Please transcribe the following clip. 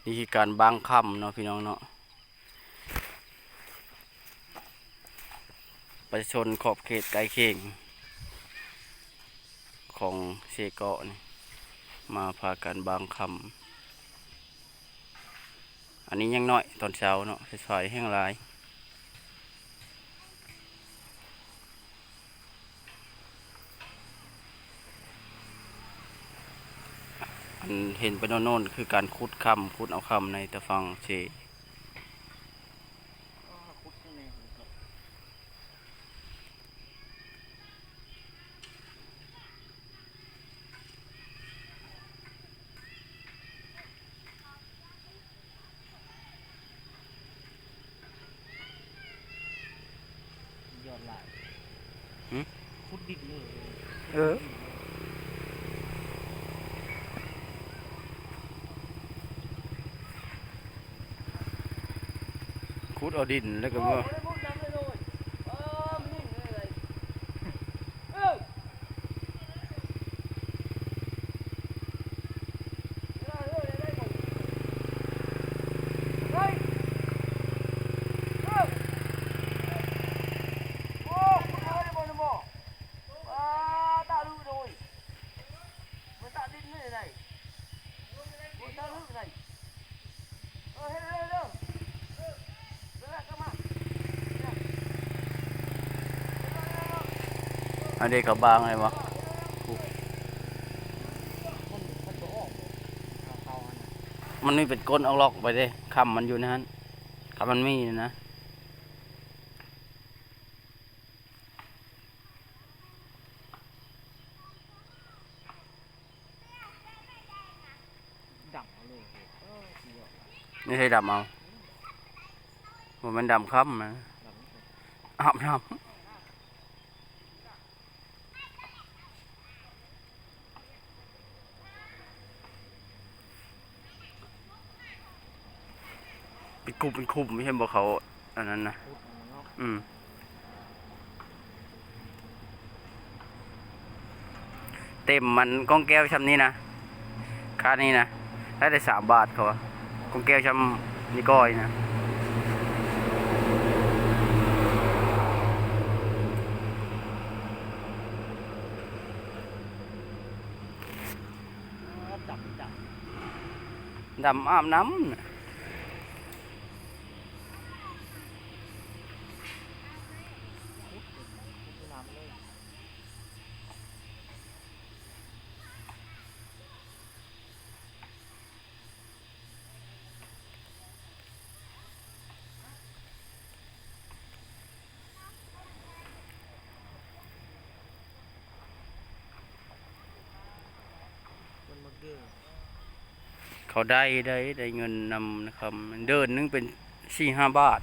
นี่คือการบางคำเนาะพี่น้องเนาะประชาชนขอบเขตไกลเคียงของเซเกาะนี่มาพากันบางคำอันนี้ยังน้อยตอนเช้าเนาะสายแห้งหลายอันเห็นไปโน่นๆคือการขุดเอาคำในตะฟังเชยอดหลาย หึ พุดดินเลย ขุดเอาดินแล้วก็ว่าอันนี้เขาบางเลยวะมันไม่เป็นก้นเอาล็อกไปเลยคำมันอยู่นะฮะคำมันมีนะดังเลยนี่ใช่ดำเอามันดำค่ำนะอาบน้ำเป็นคุบไม่ใช่บอกเขาอันนั้นนะเต็มมันกล้องแก้วช้ำนี้นะค่านี้นะได้3 บาทเขากล้องแก้วช้ำนี่ก้อยนะดำอาบน้ำเขาได้เงินนำนะครับเดินนึงเป็น4-5 บาท